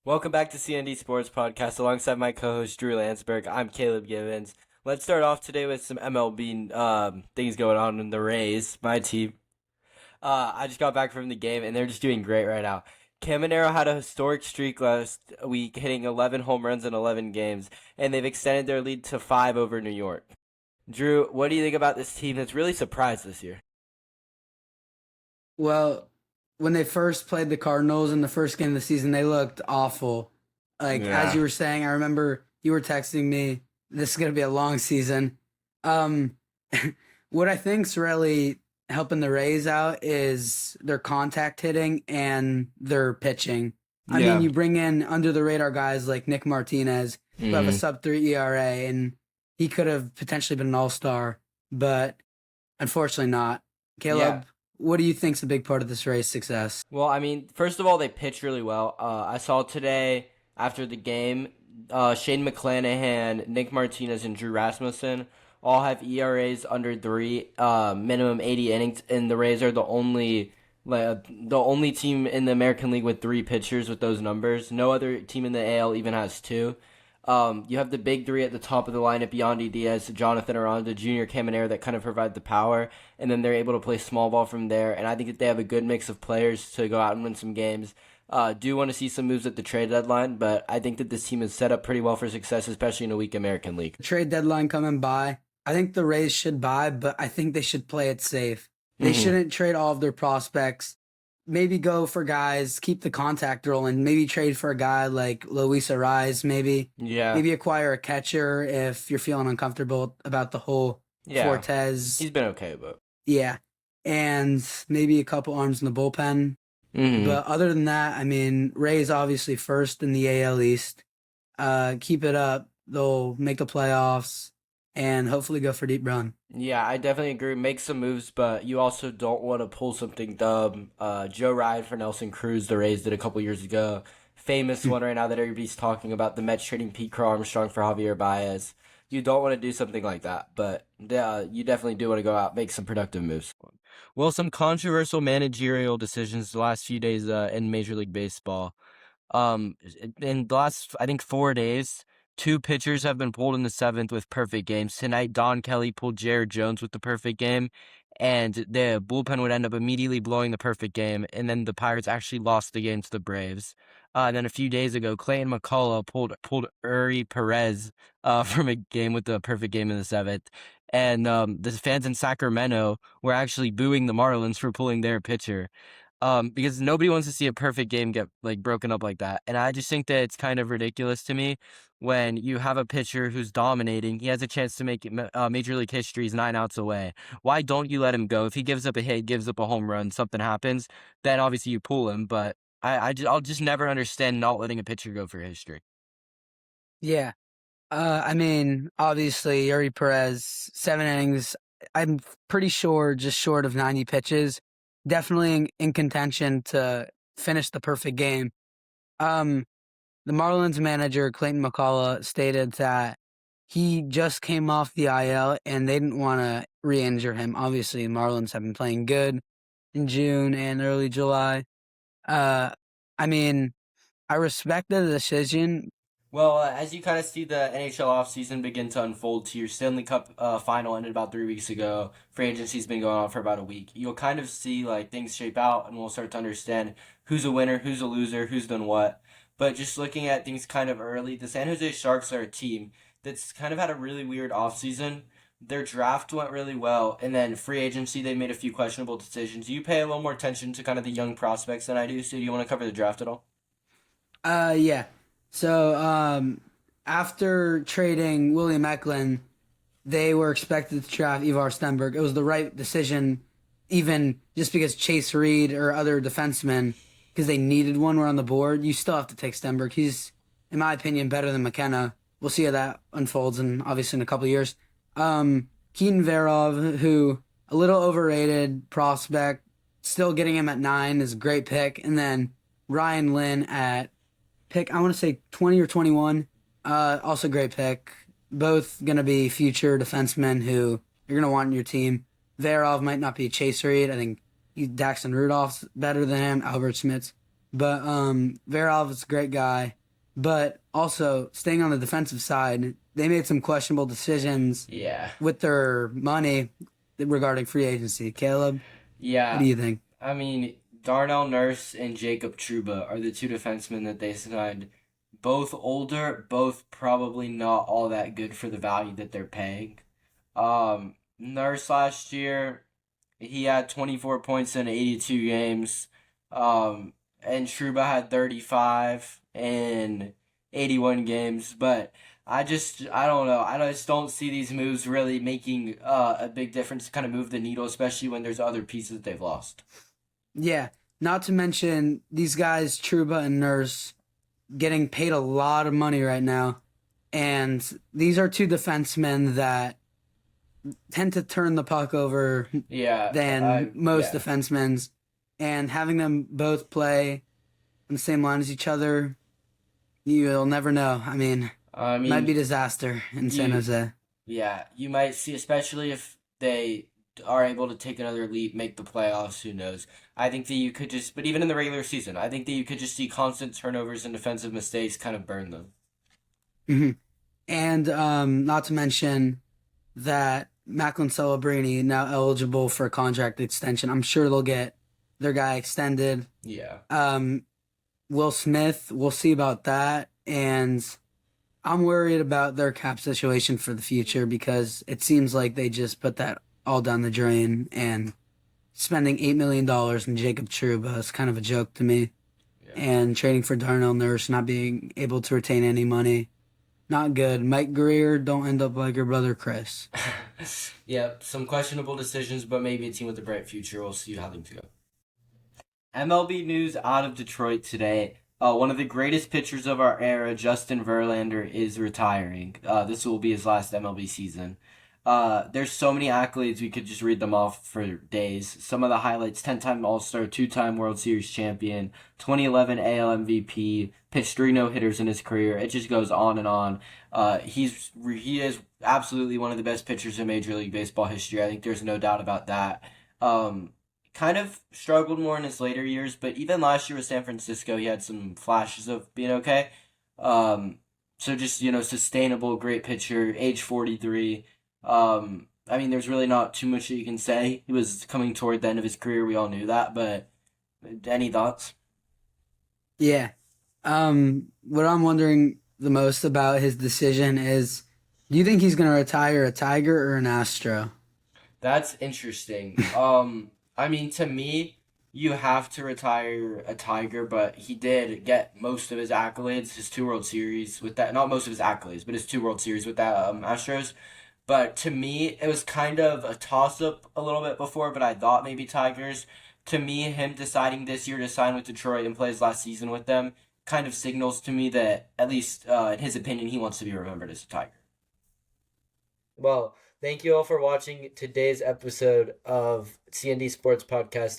Welcome back to CND Sports Podcast alongside my co-host Drew Landsberg. I'm Caleb Givens. Let's start off today with some MLB things going on in the Rays, my team. I just got back from the game and they're just doing great right now. Caminero had a historic streak last week, hitting 11 home runs in 11 games, and they've extended their lead to 5 over New York. Drew, what do you think about this team that's really surprised this year? Well, when they first played the Cardinals in the first game of the season, they looked awful. Like as Yeah. you were saying, I remember you were texting me, this is going to be a long season. Um, what I think's really helping the Rays out is their contact hitting and their pitching. I mean, Yeah. you bring in under the radar guys like Nick Martinez, who have a Mm-hmm. sub-3 ERA, and he could have potentially been an all-star, but unfortunately not. Yeah. Caleb, what do you think's a big part of this Rays' success? Well, I mean, first of all, they pitch really well. I saw today after the game, Shane McClanahan, Nick Martinez, and Drew Rasmussen all have ERAs under 3, minimum 80 innings, and the Rays are the only team in the American League with 3 pitchers with those numbers. No other team in the AL even has 2. You have the big 3 at the top of the lineup: Yandy Diaz, Jonathan Aranda, Junior Caminero, that kind of provide the power, and then they're able to play small ball from there. And I think that they have a good mix of players to go out and win some games. Do want to see some moves at the trade deadline, but I think that this team is set up pretty well for success, especially in a weak American League. Trade deadline coming by. I think the Rays should buy, but I think they should play it safe. They Hmm. shouldn't trade all of their prospects. Maybe go for guys, keep the contact rolling. Maybe trade for a guy like Luis Ariz, maybe. Yeah, Maybe acquire a catcher if you're feeling uncomfortable about the whole yeah, Fortes. he's been okay, but Yeah. And maybe a couple arms in the bullpen. hmm But other than that, I mean, Rays obviously first in the AL East. Keep it up. They'll make the playoffs and hopefully go for a deep run. yeah, I definitely agree. Make some moves, but you also don't want to pull something dumb. Joe Ryan for Nelson Cruz, the Rays did a couple years ago. Famous one right now that everybody's talking about: the Mets trading Pete Crow Armstrong for Javier Baez. You don't want to do something like that, but you definitely do want to go out, make some productive moves. Well, some controversial managerial decisions the last few days in Major League Baseball. Um, in the last, I think, 4 days, 2 pitchers have been pulled in the seventh with perfect games. Tonight, Don Kelly pulled Jared Jones with the perfect game, and the bullpen would end up immediately blowing the perfect game, and then the Pirates actually lost the game to the Braves. And then a few days ago, Clayton McCullough pulled Uri Perez from a game with the perfect game in the seventh. And the fans in Sacramento were actually booing the Marlins for pulling their pitcher, because nobody wants to see a perfect game get like broken up like that. And I just think that it's kind of ridiculous to me when you have a pitcher who's dominating. He has a chance to make Major League history. He's 9 outs away. Why don't you let him go? If he gives up a hit, gives up a home run, something happens, then obviously you pull him. But I'll just never understand not letting a pitcher go for history. Yeah. I mean, obviously, Yuri Perez, 7 innings. I'm pretty sure just short of 90 pitches. Definitely in contention to finish the perfect game. Um, the Marlins manager, Clayton McCullough, stated that he just came off the IL and they didn't want to re-injure him. Obviously, the Marlins have been playing good in June and early July. Uh, I mean, I respect the decision. Well, as you kind of see the NHL offseason begin to unfold to your Stanley Cup final ended about 3 weeks ago. Free agency's been going on for about a week. You'll kind of see like things shape out, and we'll start to understand who's a winner, who's a loser, who's done what. But just looking at things kind of early, the San Jose Sharks are a team that's kind of had a really weird offseason. Their draft went really well, and then free agency, they made a few questionable decisions. You pay a little more attention to kind of the young prospects than I do, so do you want to cover the draft at all? Yeah. So, after trading William Eklund, they were expected to draft Ivar Stenberg. It was the right decision, even just because Chase Reed or other defensemen, because they needed one, were on the board. You still have to take Stenberg. He's, in my opinion, better than McKenna. We'll see how that unfolds, and obviously in a couple of years. Keaton Verov, who a little overrated prospect, still getting him at 9 is a great pick, and then Ryan Lynn at pick, I want to say 20 or 21. Also great pick. Both going to be future defensemen who you're going to want in your team. Verov might not be Chase Reed. I think Daxton Rudolph's better than him. Albert Smith's But Verov is a great guy. But also staying on the defensive side, they made some questionable decisions Yeah. with their money regarding free agency. Caleb, what do Yeah. you think? I mean, Darnell Nurse and Jacob Trouba are the two defensemen that they signed. Both older, both probably not all that good for the value that they're paying. Nurse last year, he had 24 points in 82 games. And Trouba had 35 in 81 games. But I don't know. I just don't see these moves really making a big difference to kind of move the needle, especially when there's other pieces they've lost. Yeah, not to mention these guys, Truba and Nurse, getting paid a lot of money right now. And these are two defensemen that tend to turn the puck over Yeah, than most yeah. defensemen. And having them both play on the same line as each other, you'll never know. I mean, I might be mean, disaster in San you Jose. yeah, you might see, especially if they are able to take another leap, make the playoffs. Who knows? I think that you could just, but even in the regular season, I think that you could just see constant turnovers and defensive mistakes kind of burn them. Hmm. And not to mention that Macklin Celebrini now eligible for a contract extension. I'm sure they'll get their guy extended. Yeah. Um, Will Smith, we'll see about that. And I'm worried about their cap situation for the future because it seems like they just put that all down the drain and spending $8 million in Jacob Trouba is kind of a joke to me. Yeah. And trading for Darnell Nurse, not being able to retain any money, not good. Mike Greer, don't end up like your brother Chris. Yeah, some questionable decisions, but maybe a team with a bright future. We'll see how things go. MLB news out of Detroit today. One of the greatest pitchers of our era, Justin Verlander, is retiring. This will be his last MLB season. There's so many accolades, we could just read them off for days. Some of the highlights: 10-time All-Star, 2-time World Series champion, 2011 AL MVP, pitched 3 no-hitters in his career. It just goes on and on. He is absolutely one of the best pitchers in Major League Baseball history. I think there's no doubt about that. Um, Kind of struggled more in his later years, but even last year with San Francisco, he had some flashes of being okay. Um, so just, sustainable, great pitcher, age 43. I mean, there's really not too much that you can say. He was coming toward the end of his career. We all knew that, but any thoughts? Yeah. What I'm wondering the most about his decision is, do you think he's going to retire a Tiger or an Astro? That's interesting. I mean, to me, you have to retire a Tiger, but he did get most of his accolades, his 2 World Series with that. Not most of his accolades, but his 2 World Series with that Astros. But to me, it was kind of a toss up a little bit before, but I thought maybe Tigers. To me, him deciding this year to sign with Detroit and play his last season with them kind of signals to me that, at least in his opinion, he wants to be remembered as a Tiger. Well, thank you all for watching today's episode of CND Sports Podcast.